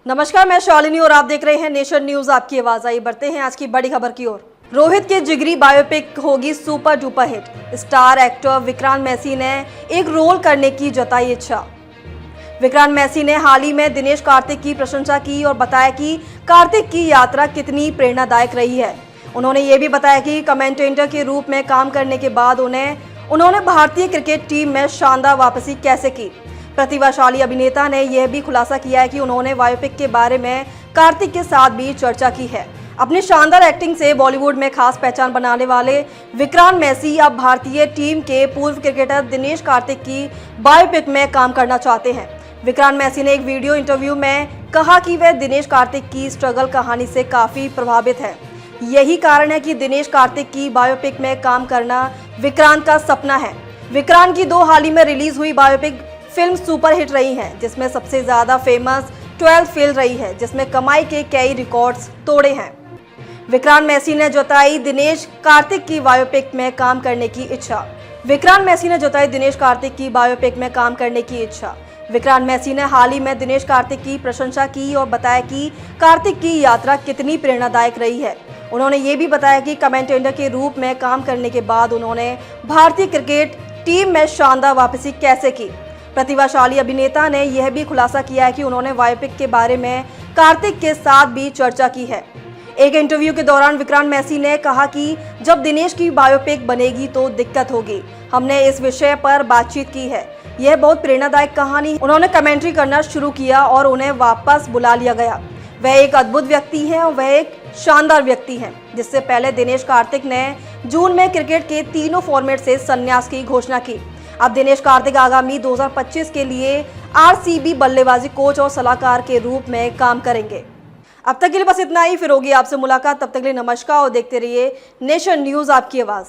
नमस्कार, मैं शालिनी और आप देख रहे हैं नेशन न्यूज आपकी आवाज। आइए बढ़ते हैं आज की बड़ी खबर की ओर। रोहित के जिगरी बायोपिक होगी super duper hit. Star actor Vikrant Massey ने एक रोल करने की जताई इच्छा। विक्रांत मैसी ने हाल ही में दिनेश कार्तिक की प्रशंसा की और बताया कि कार्तिक की यात्रा कितनी प्रेरणादायक रही है। उन्होंने ये भी बताया कि कमेंटेटर के रूप में काम करने के बाद उन्होंने भारतीय क्रिकेट टीम में शानदार वापसी कैसे की। प्रतिभाशाली अभिनेता ने यह भी खुलासा किया है कि उन्होंने बायोपिक के बारे में कार्तिक के साथ भी चर्चा की है। अपनी शानदार एक्टिंग से बॉलीवुड में खास पहचान बनाने वाले विक्रांत मैसी अब भारतीय टीम के पूर्व क्रिकेटर दिनेश कार्तिक की बायोपिक में काम करना चाहते हैं। विक्रांत मैसी ने एक वीडियो इंटरव्यू में कहा कि वह दिनेश कार्तिक की स्ट्रगल कहानी से काफी प्रभावित है। यही कारण है कि दिनेश कार्तिक की बायोपिक में काम करना विक्रांत का सपना है। विक्रांत की 2 हाल ही में रिलीज हुई बायोपिक फिल्म सुपर हिट रही है, जिसमें सबसे ज्यादा फेमस 12 फेल रही है, जिसमें कमाई के कई रिकॉर्ड्स तोड़े हैं। विक्रांत मैसी ने जताई दिनेश कार्तिक की बायोपिक में काम करने की इच्छा। विक्रांत मैसी ने जताई दिनेश कार्तिक की बायोपिक में काम करने की इच्छा। विक्रांत मैसी ने हाल ही में दिनेश कार्तिक की प्रशंसा की और बताया कि कार्तिक की यात्रा कितनी प्रेरणादायक रही है। उन्होंने ये भी बताया कि कमेंटेटर के रूप में काम करने के बाद उन्होंने भारतीय क्रिकेट टीम में शानदार वापसी कैसे की। प्रतिभाशाली अभिनेता ने यह भी खुलासा किया है कि उन्होंने बायोपिक के बारे में कार्तिक के साथ भी चर्चा की है। एक इंटरव्यू के दौरान विक्रांत मैसी ने कहा कि जब दिनेश की बायोपिक बनेगी तो दिक्कत होगी। हमने इस विषय पर बातचीत की है। यह बहुत प्रेरणादायक कहानी। उन्होंने कमेंट्री करना शुरू किया और उन्हें वापस बुला लिया गया। वह एक अद्भुत व्यक्ति हैं और वह एक शानदार व्यक्ति हैं। जिससे पहले दिनेश कार्तिक ने जून में क्रिकेट के तीनों फॉर्मेट से संन्यास की घोषणा की। अब दिनेश कार्तिक आगामी 2025 के लिए आरसीबी बल्लेबाजी कोच और सलाहकार के रूप में काम करेंगे। अब तक के लिए बस इतना ही। फिर होगी आपसे मुलाकात। तब तक के लिए नमस्कार और देखते रहिए नेशन न्यूज आपकी आवाज।